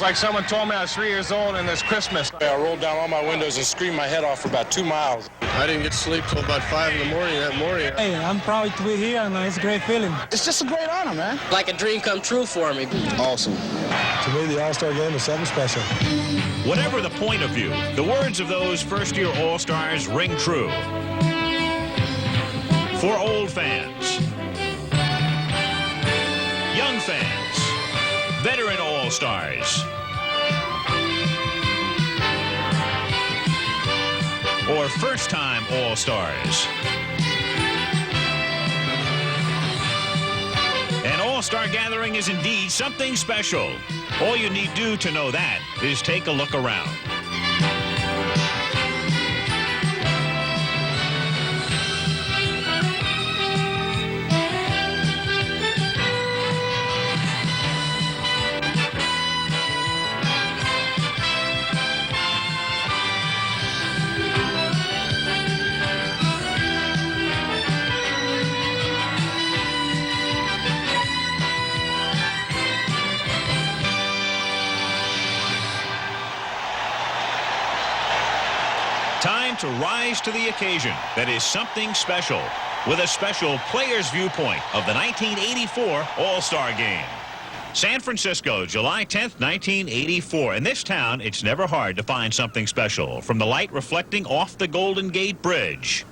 like someone told me I was 3 years old and it's Christmas. I rolled down all my windows and screamed my head off for about 2 miles. I didn't get to sleep till about 5 in the morning that morning. Hey, I'm proud to be here, and it's a great feeling. It's just a great honor, man. Like a dream come true for me. Awesome. To me, the All-Star game is something special. Whatever the point of view, the words of those first-year All-Stars ring true. For old fans, young fans, veteran All-Stars, or first-time All-Stars. An All-Star gathering is indeed something special. All you need do to know that is take a look around. Time to rise to the occasion. That is something special, with a special player's viewpoint of the 1984 All-Star Game. San Francisco, July 10th, 1984. In this town, it's never hard to find something special, from the light reflecting off the Golden Gate Bridge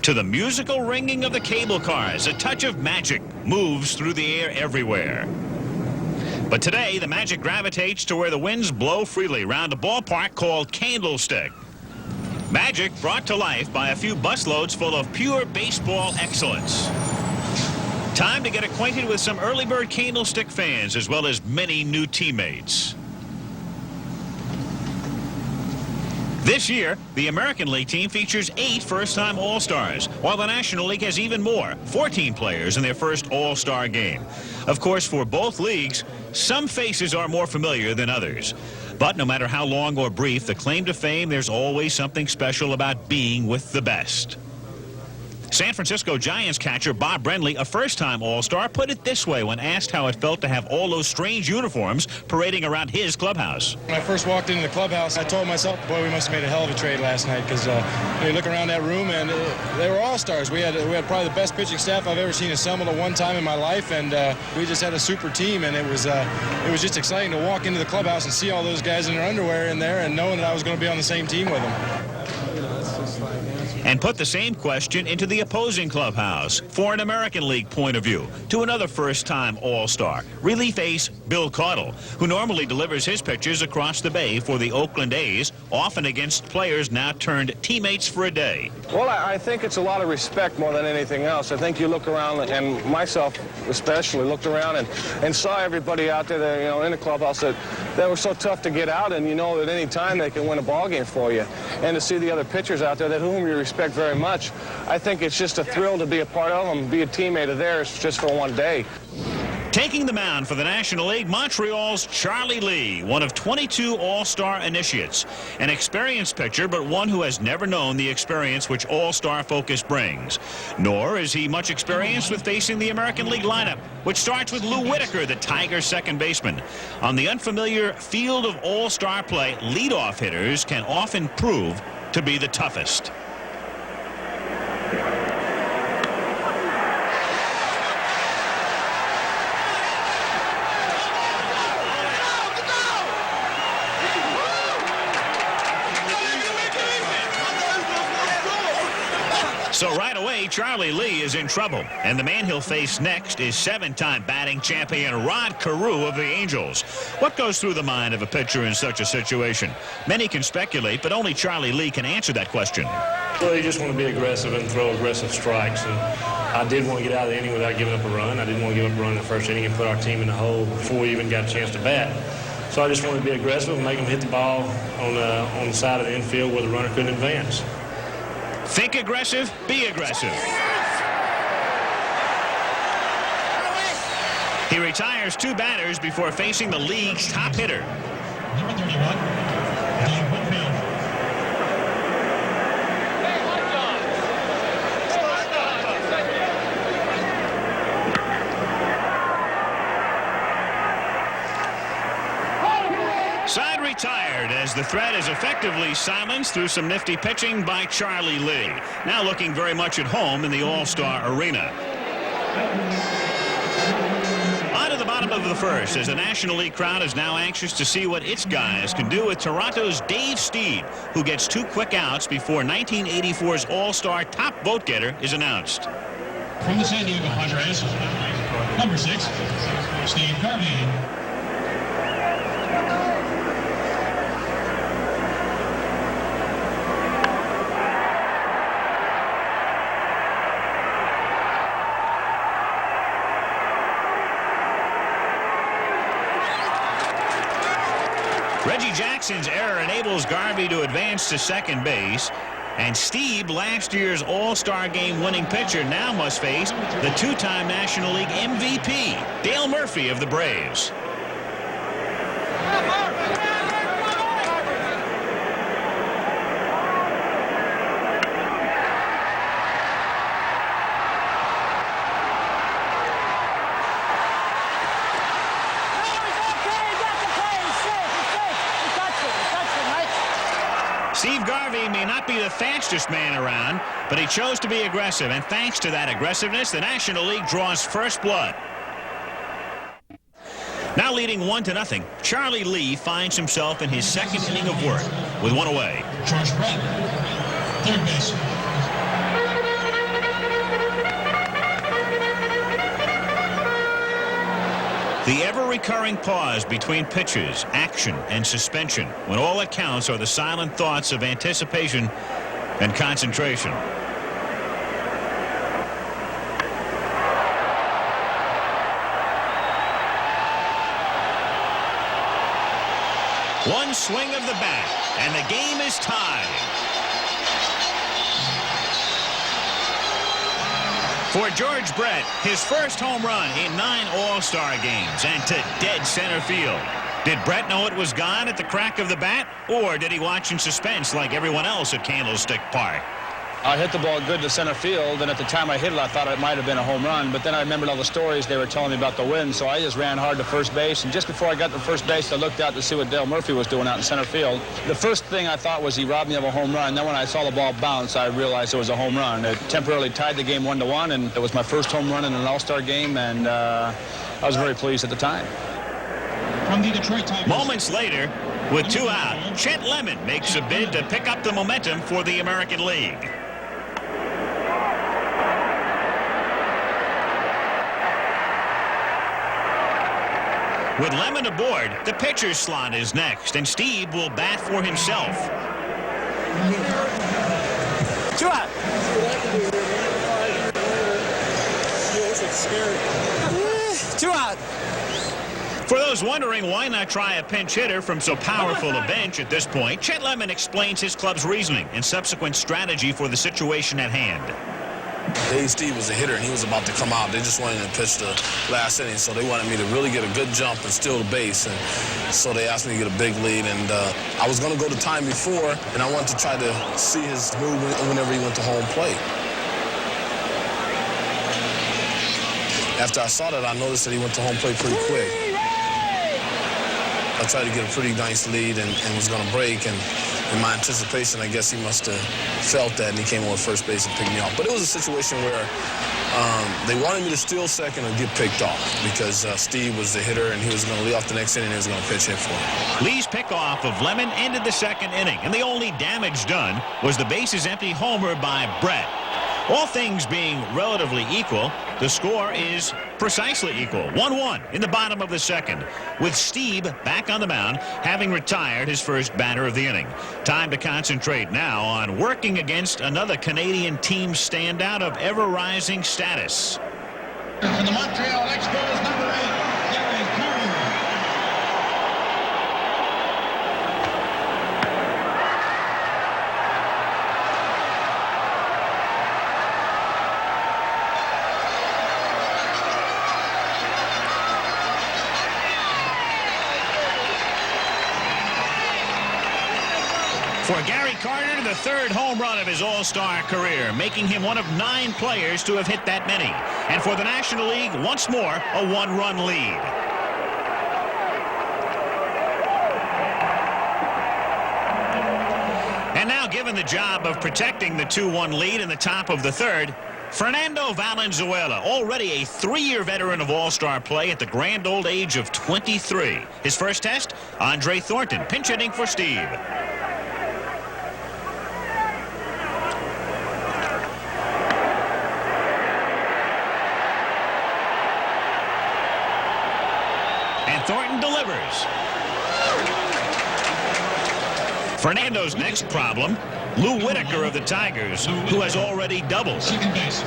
to the musical ringing of the cable cars. A touch of magic moves through the air everywhere. But today, the magic gravitates to where the winds blow freely around a ballpark called Candlestick. Magic brought to life by a few busloads full of pure baseball excellence. Time to get acquainted with some early bird Candlestick fans, as well as many new teammates. This year, the American League team features 8 first-time All-Stars, while the National League has even more, 14 players in their first All-Star game. Of course, for both leagues, some faces are more familiar than others. But no matter how long or brief the claim to fame, there's always something special about being with the best. San Francisco Giants catcher Bob Brenly, a first-time All-Star, put it this way when asked how it felt to have all those strange uniforms parading around his clubhouse. When I first walked into the clubhouse, I told myself, boy, we must have made a hell of a trade last night, because you look around that room and they were all-stars. We had probably the best pitching staff I've ever seen assembled at one time in my life, and we just had a super team, and it was just exciting to walk into the clubhouse and see all those guys in their underwear in there and knowing that I was going to be on the same team with them. And put the same question into the opposing clubhouse for an American League point of view to another first-time All-Star, relief ace Bill Caudle, who normally delivers his pitches across the bay for the Oakland A's, often against players now turned teammates for a day. Well, I think it's a lot of respect more than anything else. I think you look around, and myself especially, looked around and saw everybody out there that, in the clubhouse that were so tough to get out, and you know that any time they can win a ball game for you. And to see the other pitchers out there that whom you respect very much, I think it's just a thrill to be a part of them, be a teammate of theirs just for one day. Taking the mound for the National League, Montreal's Charlie Lee, one of 22 All-Star initiates. An experienced pitcher, but one who has never known the experience which All-Star focus brings. Nor is he much experienced with facing the American League lineup, which starts with Lou Whitaker, the Tigers' second baseman. On the unfamiliar field of All-Star play, leadoff hitters can often prove to be the toughest. So right away, Charlie Lee is in trouble. And the man he'll face next is 7-time batting champion Rod Carew of the Angels. What goes through the mind of a pitcher in such a situation? Many can speculate, but only Charlie Lee can answer that question. Well, you just want to be aggressive and throw aggressive strikes. And I did want to get out of the inning without giving up a run. I didn't want to give up a run in the first inning and put our team in the hole before we even got a chance to bat. So I just wanted to be aggressive and make them hit the ball on the side of the infield where the runner couldn't advance. Think aggressive, be aggressive. He retires 2 batters before facing the league's top hitter. Number 31. Side retired as the threat is effectively silenced through some nifty pitching by Charlie Lee. Now looking very much at home in the All-Star arena. On to the bottom of the first as the National League crowd is now anxious to see what its guys can do with Toronto's Dave Stieb, who gets 2 quick outs before 1984's All-Star top vote getter is announced. From the San Diego Padres, number 6, Steve Garvey. Reggie Jackson's error enables Garvey to advance to second base. And Stieb, last year's All-Star Game winning pitcher, now must face the 2-time National League MVP, Dale Murphy of the Braves. Steve Garvey may not be the fastest man around, but he chose to be aggressive, and thanks to that aggressiveness, the National League draws first blood. Now leading 1-0, Charlie Lee finds himself in his second inning of work with 1 away. George Brett, third base. The ever-recurring pause between pitches, action, and suspension, when all that counts are the silent thoughts of anticipation and concentration. One swing of the bat, and the game is tied. For George Brett, his first home run in 9 All-Star games, and to dead center field. Did Brett know it was gone at the crack of the bat, or did he watch in suspense like everyone else at Candlestick Park? I hit the ball good to center field, and at the time I hit it, I thought it might have been a home run. But then I remembered all the stories they were telling me about the wind, so I just ran hard to first base. And just before I got to first base, I looked out to see what Dale Murphy was doing out in center field. The first thing I thought was he robbed me of a home run. Then when I saw the ball bounce, I realized it was a home run. It temporarily tied the game 1-1, and it was my first home run in an All-Star game, and I was very pleased at the time. From the Detroit Tigers. Moments later, with 2 out, Chet Lemon makes a bid to pick up the momentum for the American League. With Lemon aboard, the pitcher's slot is next, and Stieb will bat for himself. 2 out. 2 out. For those wondering why not try a pinch hitter from so powerful a bench at this point, Chet Lemon explains his club's reasoning and subsequent strategy for the situation at hand. Dave Stieb was a hitter, and he was about to come out. They just wanted to pitch the last inning, so they wanted me to really get a good jump and steal the base. And so they asked me to get a big lead, and I was going to go the time before, and I wanted to try to see his movement whenever he went to home plate. After I saw that, I noticed that he went to home plate pretty quick. I tried to get a pretty nice lead and was going to break, and in my anticipation, I guess he must have felt that, and he came over first base and picked me off. But it was a situation where they wanted me to steal second or get picked off because Stieb was the hitter, and he was going to lead off the next inning, and he was going to pitch hit for him. Lee's pickoff of Lemon ended the second inning, and the only damage done was the bases empty homer by Brett. All things being relatively equal, the score is precisely equal, 1-1 in the bottom of the second, with Stieb back on the mound, having retired his first batter of the inning. Time to concentrate now on working against another Canadian team standout of ever-rising status. From the Montreal Expos, number 8, Gary Carter. For Gary Carter, the third home run of his All-Star career, making him one of 9 players to have hit that many. And for the National League, once more, a 1-run lead. And now, given the job of protecting the 2-1 lead in the top of the third, Fernando Valenzuela, already a 3-year veteran of All-Star play at the grand old age of 23. His first test, Andre Thornton, pinch hitting for Steve. And Thornton delivers. Fernando's next problem, Lou Whitaker of the Tigers, who has already doubled. Second base.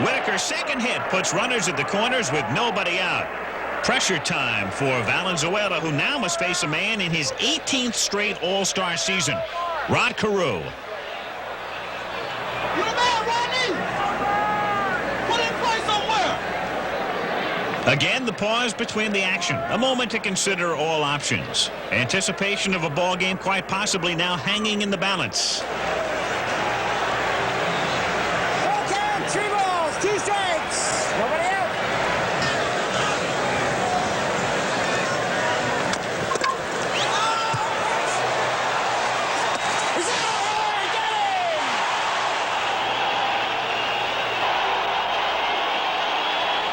Whitaker's second hit puts runners at the corners with nobody out. Pressure time for Valenzuela, who now must face a man in his 18th straight All-Star season, Rod Carew. Again, the pause between the action. A moment to consider all options. Anticipation of a ball game quite possibly now hanging in the balance. Okay, 3 balls, 2 strikes. Nobody out.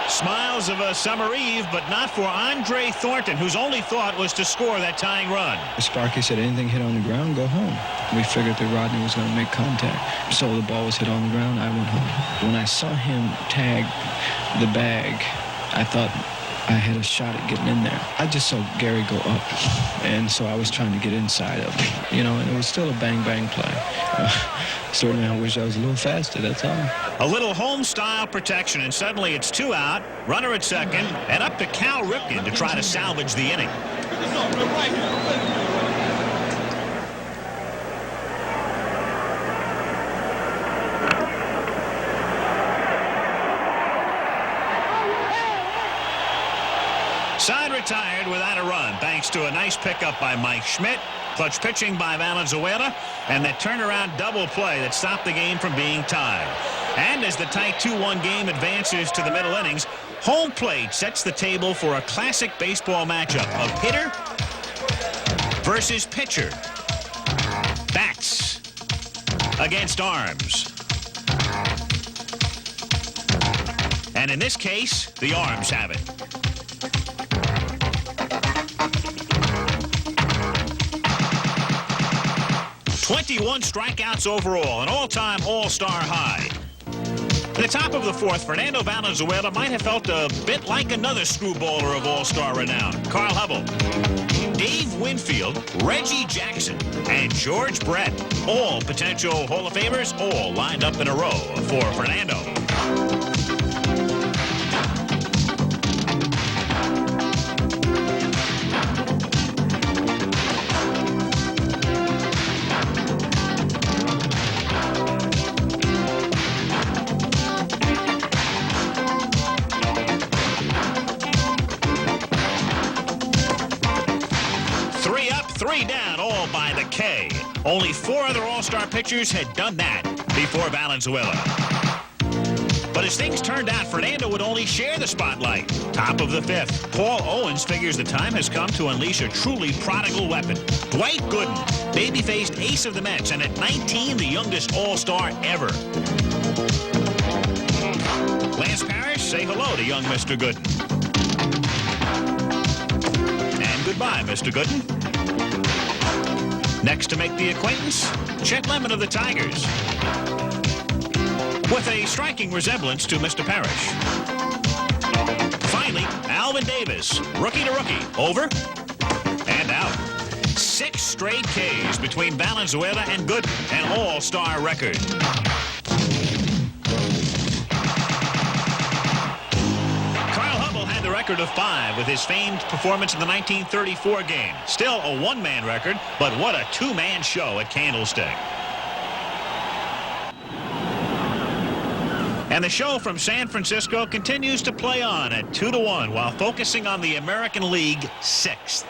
Smiles of a summer eve, but not for Andre Thornton, whose only thought was to score that tying run. Sparky said anything hit on the ground, go home. We figured that Rodney was going to make contact. So the ball was hit on the ground, I went home. When I saw him tag the bag, I thought I had a shot at getting in there. I just saw Gary go up, and so I was trying to get inside of it, you know, and it was still a bang-bang play. Certainly I wish I was a little faster, that's all. A little home-style protection, and suddenly it's 2 out, runner at second, and up to Cal Ripken to try to salvage the inning. Side retired without a run, thanks to a nice pickup by Mike Schmidt, clutch pitching by Valenzuela, and that turnaround double play that stopped the game from being tied. And as the tight 2-1 game advances to the middle innings, home plate sets the table for a classic baseball matchup of hitter versus pitcher. Bats against arms. And in this case, the arms have it. "21 strikeouts overall, an all-time All-Star high." At the top of the fourth, Fernando Valenzuela might have felt a bit like another screwballer of All-Star renown, Carl Hubble, Dave Winfield, Reggie Jackson, and George Brett. All potential Hall of Famers, all lined up in a row for Fernando. Only 4 other All-Star pitchers had done that before Valenzuela. But as things turned out, Fernando would only share the spotlight. Top of the 5th, Paul Owens figures the time has come to unleash a truly prodigal weapon. Dwight Gooden, baby-faced ace of the Mets, and at 19, the youngest All-Star ever. Lance Parrish, say hello to young Mr. Gooden. And goodbye, Mr. Gooden. Next to make the acquaintance, Chet Lemon of the Tigers, with a striking resemblance to Mr. Parrish. Finally, Alvin Davis, rookie to rookie, over and out. 6 straight Ks between Valenzuela and Gooden, an all-star record. Record of 5 with his famed performance in the 1934 game. Still a one-man record, but what a two-man show at Candlestick. And the show from San Francisco continues to play on at 2-1 while focusing on the American League 6th.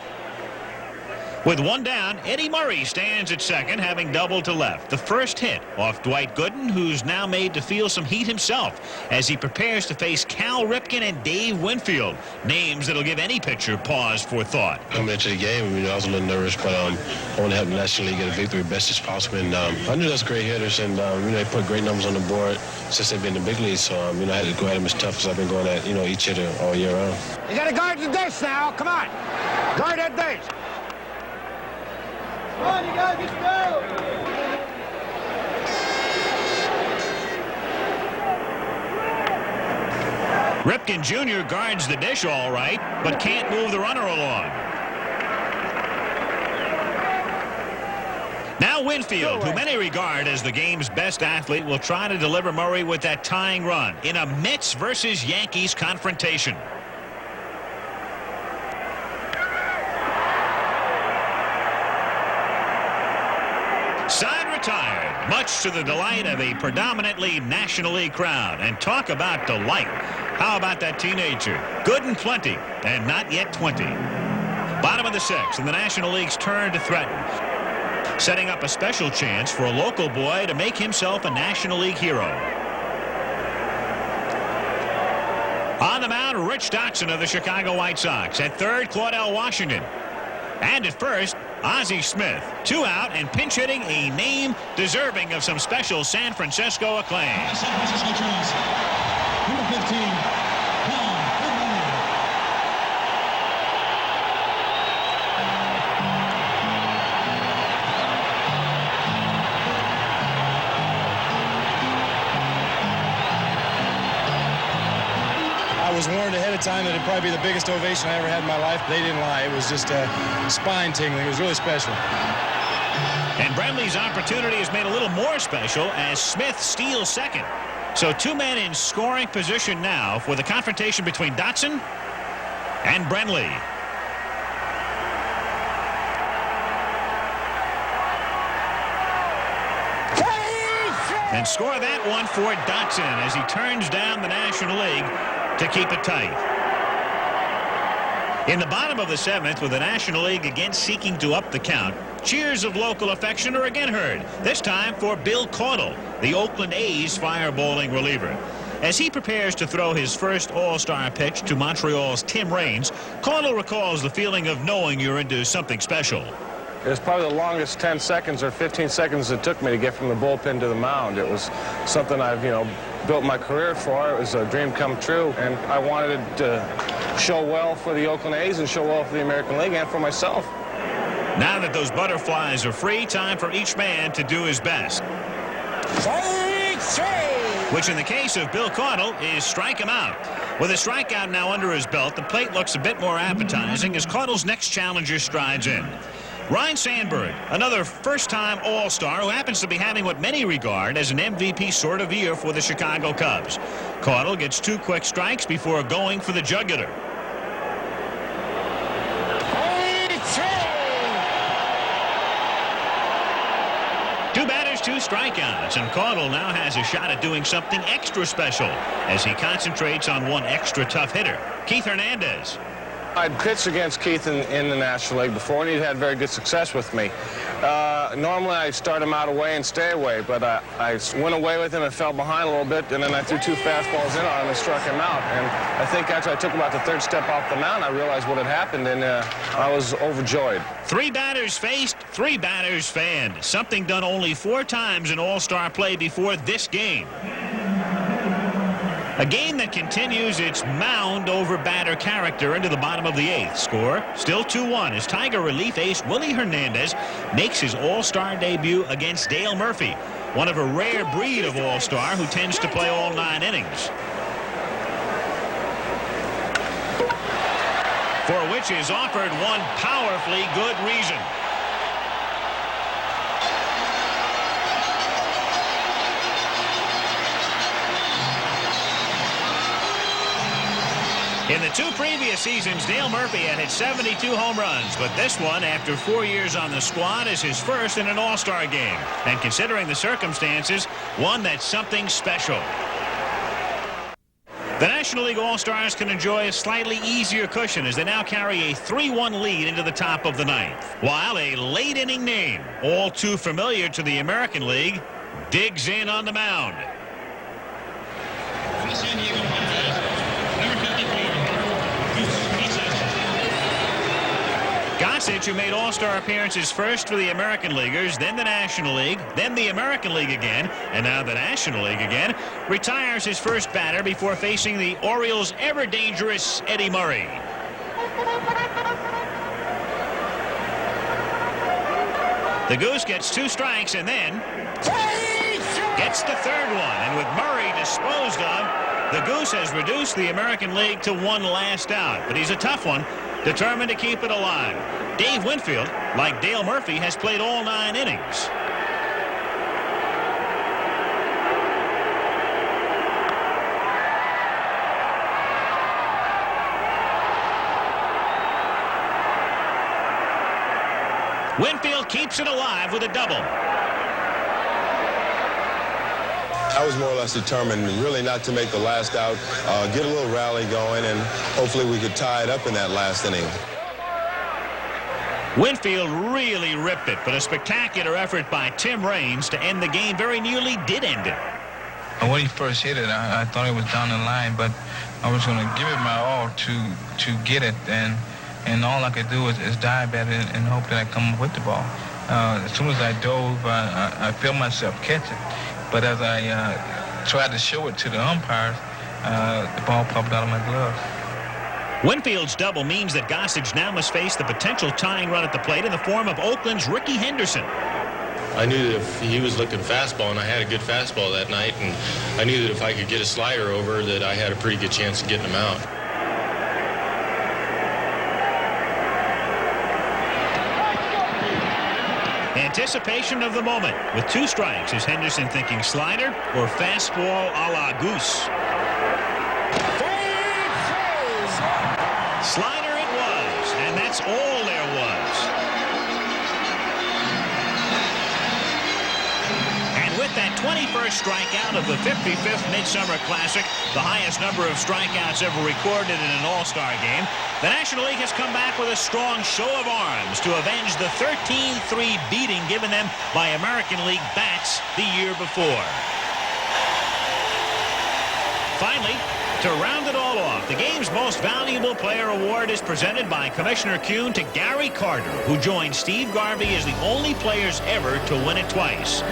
With one down, Eddie Murray stands at second, having doubled to left. The first hit off Dwight Gooden, who's now made to feel some heat himself as he prepares to face Cal Ripken and Dave Winfield, names that'll give any pitcher pause for thought. Coming into the game, I was a little nervous, but I want to help the National League get a victory best as possible. And I knew that's great hitters, and they put great numbers on the board since they've been in the big leagues. So I had to go at them as tough as I've been going at each hitter all year round. You got to guard the dish now. Come on, guard that dish. Come on, you guys, let's go! Ripken Jr. guards the dish all right, but can't move the runner along. Now Winfield, who many regard as the game's best athlete, will try to deliver Murray with that tying run in a Mets versus Yankees confrontation. Side retired, much to the delight of a predominantly National League crowd. And talk about delight. How about that teenager? Good and plenty, and not yet 20. Bottom of the sixth, and the National League's turn to threaten. Setting up a special chance for a local boy to make himself a National League hero. On the mound, Rich Dotson of the Chicago White Sox. At third, Claudell Washington. And at first, Ozzie Smith. 2 out and pinch hitting, a name deserving of some special San Francisco acclaim. San Francisco Giants, number 15. I was warned ahead of time that it'd probably be the biggest ovation I ever had in my life. They didn't lie. It was just spine tingling. It was really special. And Brenly's opportunity is made a little more special as Smith steals second. So 2 men in scoring position now for the confrontation between Dotson and Brenly. And score that one for Dotson as he turns down the National League to keep it tight. In the bottom of the 7th, with the National League again seeking to up the count, cheers of local affection are again heard, this time for Bill Caudle, the Oakland A's fireballing reliever. As he prepares to throw his first All-Star pitch to Montreal's Tim Raines, Caudle recalls the feeling of knowing you're into something special. It was probably the longest 10 seconds or 15 seconds it took me to get from the bullpen to the mound. It was something I've, built my career for. It was a dream come true, and I wanted to show well for the Oakland A's and show well for the American League and for myself. Now that those butterflies are free, time for each man to do his best. Which in the case of Bill Caudle is strike him out. With a strikeout now under his belt, the plate looks a bit more appetizing as Caudle's next challenger strides in. Ryne Sandberg, another first-time All-Star who happens to be having what many regard as an MVP sort of year for the Chicago Cubs. Caudle gets 2 quick strikes before going for the jugular. Two batters, 2 strikeouts, and Caudle now has a shot at doing something extra special as he concentrates on one extra tough hitter, Keith Hernandez. I'd pitched against Keith in the National League before, and he'd had very good success with me. Normally, I start him out away and stay away, but I went away with him and fell behind a little bit, and then I threw 2 fastballs in on him and struck him out. And I think after I took about the 3rd step off the mound, I realized what had happened, and I was overjoyed. 3 batters faced, 3 batters fanned. Something done only 4 times in All-Star play before this game. A game that continues its mound over batter character into the bottom of the 8th. Score still 2-1 as Tiger relief ace Willie Hernandez makes his All-Star debut against Dale Murphy, one of a rare breed of All-Star who tends to play all 9 innings. For which is offered one powerfully good reason. In the 2 previous seasons, Dale Murphy had hit 72 home runs, but this one, after 4 years on the squad, is his first in an All-Star game. And considering the circumstances, one that's something special. The National League All-Stars can enjoy a slightly easier cushion as they now carry a 3-1 lead into the top of the ninth. While a late-inning name, all too familiar to the American League, digs in on the mound. Gossage, who made All-Star appearances first for the American Leaguers, then the National League, then the American League again, and now the National League again, retires his first batter before facing the Orioles' ever-dangerous Eddie Murray. The Goose gets 2 strikes and then gets the third one. And with Murray disposed of, the Goose has reduced the American League to 1 last out. But he's a tough one, determined to keep it alive. Dave Winfield, like Dale Murphy, has played all 9 innings. Winfield keeps it alive with a double. I was more or less determined really not to make the last out, get a little rally going, and hopefully we could tie it up in that last inning. Winfield really ripped it, but a spectacular effort by Tim Raines to end the game very nearly did end it. When he first hit it, I thought it was down the line, but I was going to give it my all to get it, and all I could do is dive at it and hope that I come up with the ball. As soon as I dove, I felt myself catch it, but as I tried to show it to the umpires, the ball popped out of my glove. Winfield's double means that Gossage now must face the potential tying run at the plate in the form of Oakland's Ricky Henderson. I knew that if he was looking fastball, and I had a good fastball that night, and I knew that if I could get a slider over, that I had a pretty good chance of getting him out. Anticipation of the moment. With 2 strikes, is Henderson thinking slider or fastball a la Goose? Slider it was, and that's all there was. And with that 21st strikeout of the 55th Midsummer Classic, the highest number of strikeouts ever recorded in an All-Star game, the National League has come back with a strong show of arms to avenge the 13-3 beating given them by American League bats the year before. Finally, to round it all off, the game's Most Valuable Player Award is presented by Commissioner Kuhn to Gary Carter, who joined Steve Garvey as the only players ever to win it twice.